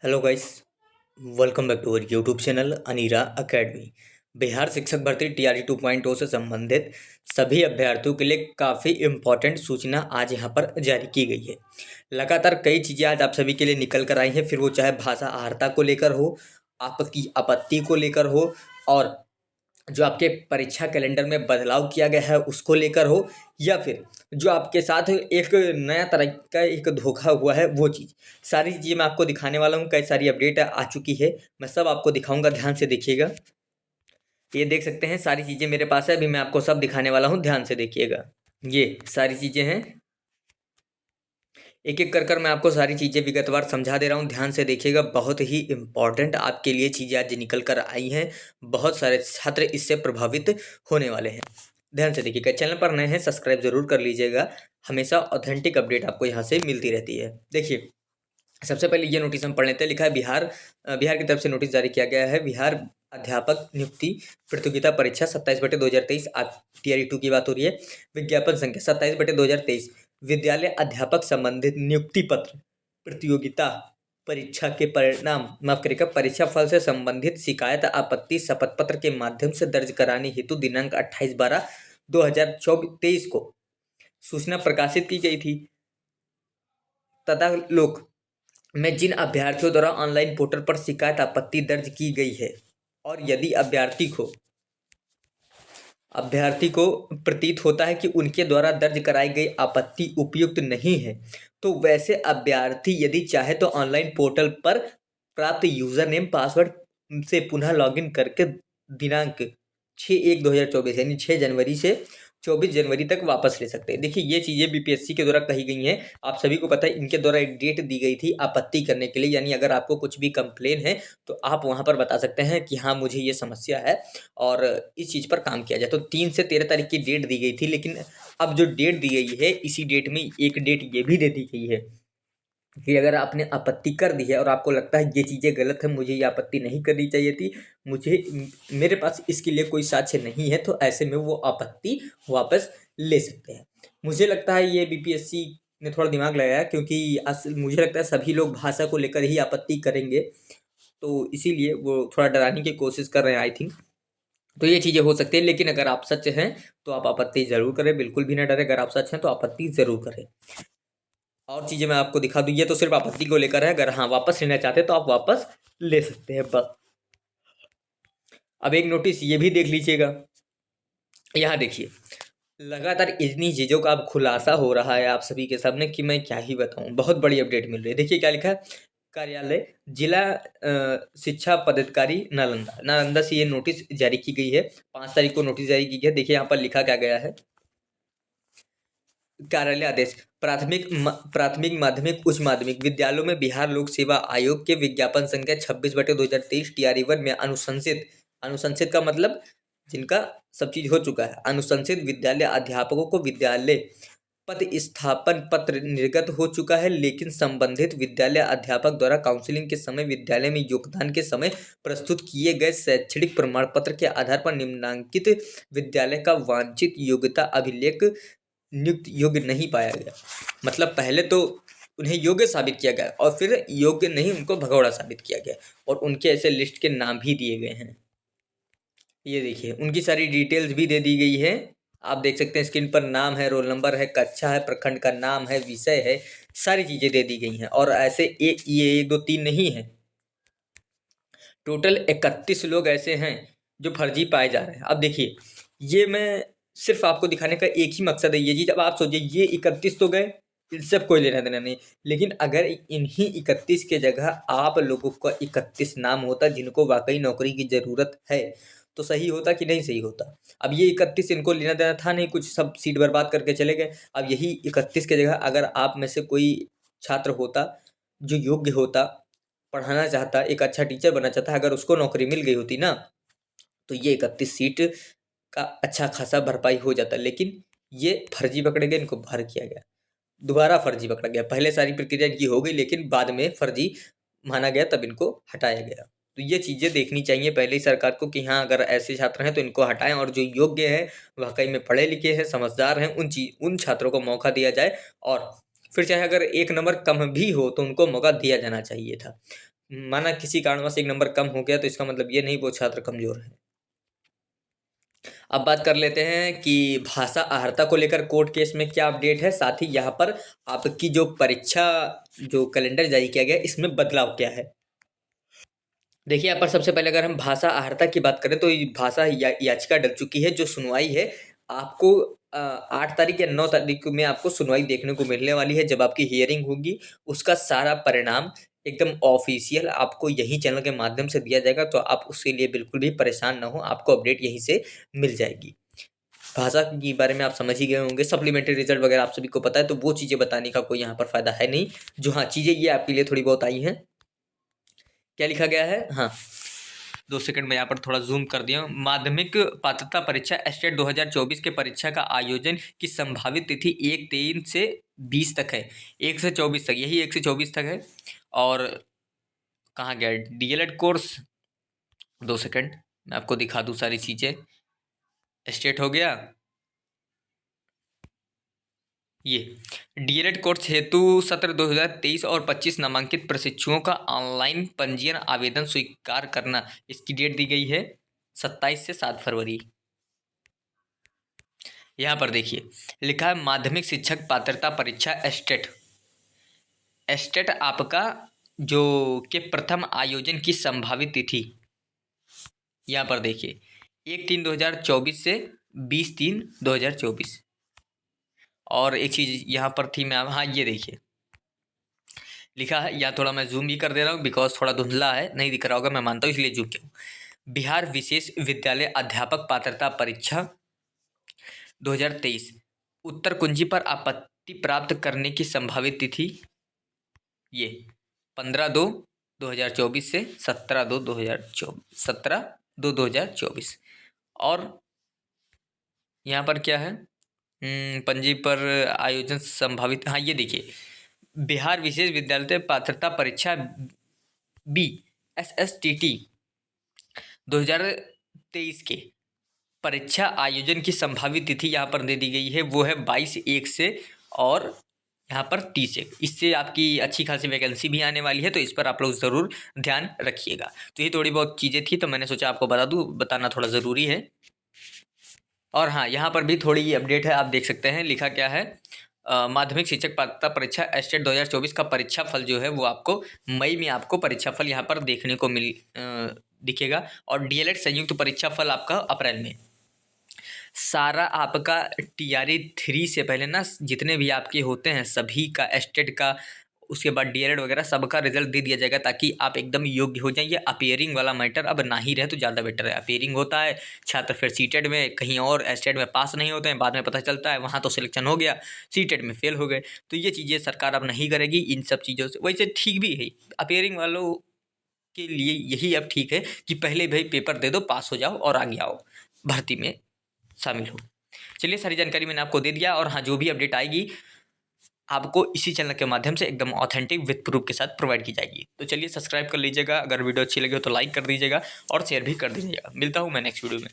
Hello guys. Welcome back to our YouTube channel Anira academy. Bihar शिक्षक भर्ती TRE 2.0 से संबंधित सभी अभ्यर्थियों के लिए काफ़ी इम्पोर्टेंट सूचना आज यहाँ पर जारी की गई है। लगातार कई चीज़ें आज आप सभी के लिए निकल कर आई हैं, फिर वो चाहे भाषा अहर्ता को लेकर हो, आपकी आपत्ति को लेकर हो, और जो आपके परीक्षा कैलेंडर में बदलाव किया गया है उसको लेकर हो, या फिर जो आपके साथ एक नया तरह का एक धोखा हुआ है वो चीज़। सारी चीज़ें मैं आपको दिखाने वाला हूँ। कई सारी अपडेट आ चुकी है, मैं सब आपको दिखाऊंगा, ध्यान से देखिएगा। ये देख सकते हैं सारी चीज़ें मेरे पास है, अभी मैं आपको सब दिखाने वाला हूँ, ध्यान से देखिएगा। ये सारी चीज़ें हैं, एक एक कर मैं आपको सारी चीज़ें विगतवार समझा दे रहा हूँ, ध्यान से देखिएगा। बहुत ही इम्पॉर्टेंट आपके लिए चीज़ें आज निकल कर आई हैं, बहुत सारे छात्र इससे प्रभावित होने वाले हैं। ध्यान से देखिएगा, चैनल पर नए हैं सब्सक्राइब जरूर कर लीजिएगा, हमेशा ऑथेंटिक अपडेट आपको यहाँ से मिलती रहती है। देखिए, सबसे पहले ये नोटिस हम पढ़ लेते हैं। लिखा है बिहार की तरफ से नोटिस जारी किया गया है। बिहार अध्यापक नियुक्ति प्रतियोगिता परीक्षा 27/2023, टीआरई 2 की बात हो रही है। विज्ञापन संख्या 27/2023, विद्यालय अध्यापक संबंधित नियुक्ति पत्र प्रतियोगिता परीक्षा के परिणाम माफ करेगा परीक्षा फल से संबंधित शिकायत आपत्ति शपथ पत्र के माध्यम से दर्ज कराने हेतु दिनांक 28/12/2023 को सूचना प्रकाशित की गई थी तथा लोक में जिन अभ्यर्थियों द्वारा ऑनलाइन पोर्टल पर शिकायत आपत्ति दर्ज की गई है, और यदि अभ्यर्थी को प्रतीत होता है कि उनके द्वारा दर्ज कराई गई आपत्ति उपयुक्त नहीं है, तो वैसे अभ्यर्थी यदि चाहे तो ऑनलाइन पोर्टल पर प्राप्त यूजर नेम पासवर्ड से पुनः लॉगिन करके दिनांक 6/1/2024 यानी 6 जनवरी से 24 जनवरी तक वापस ले सकते हैं। देखिए, ये चीज़ें बीपीएससी के द्वारा कही गई हैं, आप सभी को पता है। इनके द्वारा एक डेट दी गई थी आपत्ति करने के लिए, यानी अगर आपको कुछ भी कंप्लेन है तो आप वहाँ पर बता सकते हैं कि हाँ मुझे ये समस्या है और इस चीज़ पर काम किया जाए। तो 3 से 13 तारीख की डेट दी गई थी, लेकिन अब जो डेट दी गई है इसी डेट में एक डेट ये भी दे दी गई है कि अगर आपने आपत्ति कर दी है और आपको लगता है ये चीज़ें गलत है, मुझे ये आपत्ति नहीं करनी चाहिए थी, मुझे मेरे पास इसके लिए कोई साक्ष्य नहीं है, तो ऐसे में वो आपत्ति वापस ले सकते हैं। मुझे लगता है ये बीपीएससी ने थोड़ा दिमाग लगाया, क्योंकि मुझे लगता है सभी लोग भाषा को लेकर ही आपत्ति करेंगे, तो इसीलिए वो थोड़ा डराने की कोशिश कर रहे हैं, आई थिंक। तो ये चीज़ें हो सकती है, लेकिन अगर आप सच हैं तो आप आपत्ति ज़रूर करें, बिल्कुल भी ना डरें। अगर आप सच हैं तो आपत्ति ज़रूर करें। और चीज़ें मैं आपको दिखा दूँ, ये तो सिर्फ आपत्ति को लेकर है। अगर हाँ वापस लेना चाहते हैं तो आप वापस ले सकते हैं, बस। अब एक नोटिस ये भी देख लीजिएगा, यहाँ देखिए। लगातार इतनी चीज़ों का अब खुलासा हो रहा है आप सभी के सामने कि मैं क्या ही बताऊँ, बहुत बड़ी अपडेट मिल रही है। देखिए क्या लिखा है, कार्यालय जिला शिक्षा पदाधिकारी नालंदा से ये नोटिस जारी की गई है। 5 तारीख को नोटिस जारी की गई है। देखिए यहाँ पर लिखा क्या गया है, कार्यालय आदेश। प्राथमिक माध्यमिक उच्च माध्यमिक विद्यालयों में बिहार लोक सेवा आयोग के विज्ञापन संख्या 26/2023 टीआरई 1 में अनुशंसित का मतलब जिनका सब चीज हो चुका है, अनुशंसित विद्यालय अध्यापकों को विद्यालय पद स्थापन पत्र निर्गत हो चुका है, लेकिन संबंधित विद्यालय अध्यापक द्वारा काउंसलिंग के समय विद्यालय में योगदान के समय प्रस्तुत किए गए शैक्षणिक प्रमाण पत्र के आधार पर निम्नांकित विद्यालय का वांछित योग्यता अभिलेख नियुक्त योग्य नहीं पाया गया। मतलब पहले तो उन्हें योग्य साबित किया गया और फिर योग्य नहीं, उनको भगौड़ा साबित किया गया, और उनके ऐसे लिस्ट के नाम भी दिए गए हैं। ये देखिए, उनकी सारी डिटेल्स भी दे दी गई है, आप देख सकते हैं स्क्रीन पर। नाम है, रोल नंबर है, कक्षा है, प्रखंड का नाम है, विषय है, सारी चीजें दे दी गई हैं। और ऐसे ये 1 2 3 नहीं है, टोटल 31 लोग ऐसे हैं जो फर्जी पाए जा रहे हैं। अब देखिए, ये मैं सिर्फ आपको दिखाने का एक ही मकसद है ये चीज़। अब आप सोचिए, ये 31 तो गए, इनसे अब कोई लेना देना नहीं, लेकिन अगर इन्हीं 31 के जगह आप लोगों का 31 नाम होता जिनको वाकई नौकरी की ज़रूरत है, तो सही होता कि नहीं सही होता। अब ये 31 इनको लेना देना था नहीं, कुछ सब सीट बर्बाद करके चले गए। अब यही 31 के जगह अगर आप में से कोई छात्र होता जो योग्य होता, पढ़ाना चाहता, एक अच्छा टीचर बनना चाहता, अगर उसको नौकरी मिल गई होती ना, तो ये 31 सीट का अच्छा खासा भरपाई हो जाता। लेकिन ये फर्जी पकड़े गए, इनको भर किया गया, दोबारा फर्जी पकड़ा गया। पहले सारी प्रक्रिया इनकी हो गई, लेकिन बाद में फर्जी माना गया, तब इनको हटाया गया। तो ये चीज़ें देखनी चाहिए पहले ही सरकार को कि हाँ अगर ऐसे छात्र हैं तो इनको हटाएं, और जो योग्य हैं, वाकई में पढ़े लिखे हैं, समझदार हैं, उन छात्रों को मौका दिया जाए। और फिर चाहे अगर 1 नंबर कम भी हो तो उनको मौका दिया जाना चाहिए था। माना किसी कारणवश एक नंबर कम हो गया तो इसका मतलब ये नहीं वो छात्र कमज़ोर है। अब बात कर लेते हैं कि भाषा अहर्ता को लेकर कोर्ट केस में क्या अपडेट है, साथ ही यहाँ पर आपकी जो परीक्षा जो कैलेंडर जारी किया गया इसमें बदलाव क्या है। देखिए यहाँ पर सबसे पहले अगर हम भाषा अहर्ता की बात करें तो ये भाषा याचिका डल चुकी है। जो सुनवाई है आपको 8 तारीख या 9 तारीख में आपको सुनवाई देखने को मिलने वाली है। जब आपकी हियरिंग होगी उसका सारा परिणाम एकदम ऑफिशियल आपको यही चैनल के माध्यम से दिया जाएगा, तो आप उसके लिए बिल्कुल भी परेशान ना हो, आपको अपडेट यहीं से मिल जाएगी। भाषा के बारे में आप समझ ही गए होंगे, सप्लीमेंट्री रिजल्ट वगैरह आप सभी को पता है, तो वो चीज़ें बताने का कोई यहाँ पर फ़ायदा है नहीं। जो हाँ चीज़ें ये आपके लिए थोड़ी बहुत आई हैं। क्या लिखा गया है, हाँ 2 सेकंड में यहाँ पर थोड़ा जूम कर दिया हूँ। माध्यमिक पात्रता परीक्षा एस्टेट 2024 के परीक्षा का आयोजन की संभावित तिथि 1/3 से 20 तक है। 1 से 24 तक, यही 1 से 24 तक है। और कहाँ गया डीएलएड कोर्स, 2 सेकंड मैं आपको दिखा दूँ सारी चीज़ें। एस्टेट हो गया, ये डीएलएड कोर्स हेतु सत्र 2023 और 25 नामांकित प्रशिक्षुओं का ऑनलाइन पंजीयन आवेदन स्वीकार करना, इसकी डेट दी गई है 27 से 7 फरवरी। यहाँ पर देखिए लिखा है माध्यमिक शिक्षक पात्रता परीक्षा एस्टेट। एस्टेट आपका जो के प्रथम आयोजन की संभावित तिथि यहाँ पर देखिए 1/3/2024 से 20/3/2024। और एक चीज़ यहाँ पर थी, मैं हाँ ये देखिए लिखा है, या थोड़ा मैं जूम भी कर दे रहा हूँ बिकॉज थोड़ा धुंधला है, नहीं दिख रहा होगा मैं मानता हूँ, इसलिए जूम किया हूँ। बिहार विशेष विद्यालय अध्यापक पात्रता परीक्षा 2023 उत्तर कुंजी पर आपत्ति प्राप्त करने की संभावित तिथि ये 15/2/2024 से 17/2/2024। और यहाँ पर क्या है, पंजी पर आयोजन संभावित, हाँ ये देखिए बिहार विशेष विद्यालय पात्रता परीक्षा BSSTT 2023 के परीक्षा आयोजन की संभावित तिथि यहाँ पर दे दी गई है, वो है 22/1 से और यहाँ पर 30/1। इससे आपकी अच्छी खासी वैकेंसी भी आने वाली है, तो इस पर आप लोग ज़रूर ध्यान रखिएगा। तो ये थोड़ी बहुत चीज़ें थी, तो मैंने सोचा आपको बता दूँ, बताना थोड़ा ज़रूरी है। और हाँ यहाँ पर भी थोड़ी अपडेट है, आप देख सकते हैं लिखा क्या है। माध्यमिक शिक्षक पात्रता परीक्षा एस्टेट 2024 का परीक्षा फल जो है वो आपको मई में आपको परीक्षा फल यहाँ पर देखने को दिखेगा। और डीएलएड संयुक्त परीक्षा फल आपका अप्रैल में। सारा आपका TRE 3 से पहले ना जितने भी आपके होते हैं सभी का एस्टेट का, उसके बाद डीएलएड वगैरह सबका रिजल्ट दे दिया जाएगा, ताकि आप एकदम योग्य हो जाएं। ये अपीयरिंग वाला मैटर अब ना ही रहे तो ज़्यादा बेटर है। अपीयरिंग होता है, छात्र फिर सीटेड में कहीं और एस्टेट में पास नहीं होते हैं, बाद में पता चलता है वहाँ तो सिलेक्शन हो गया, सीटेड में फेल हो गए। तो ये चीज़ें सरकार अब नहीं करेगी इन सब चीज़ों से। वैसे ठीक भी है, अपीयरिंग वालों के लिए यही अब ठीक है कि पहले भाई पेपर दे दो, पास हो जाओ और आगे आओ, भर्ती में शामिल हो। चलिए सारी जानकारी मैंने आपको दे दिया। और हाँ जो भी अपडेट आएगी आपको इसी चैनल के माध्यम से एकदम ऑथेंटिक विद प्रूफ के साथ प्रोवाइड की जाएगी। तो चलिए सब्सक्राइब कर लीजिएगा, अगर वीडियो अच्छी लगी हो तो लाइक कर दीजिएगा और शेयर भी कर दीजिएगा। मिलता हूँ मैं नेक्स्ट वीडियो में।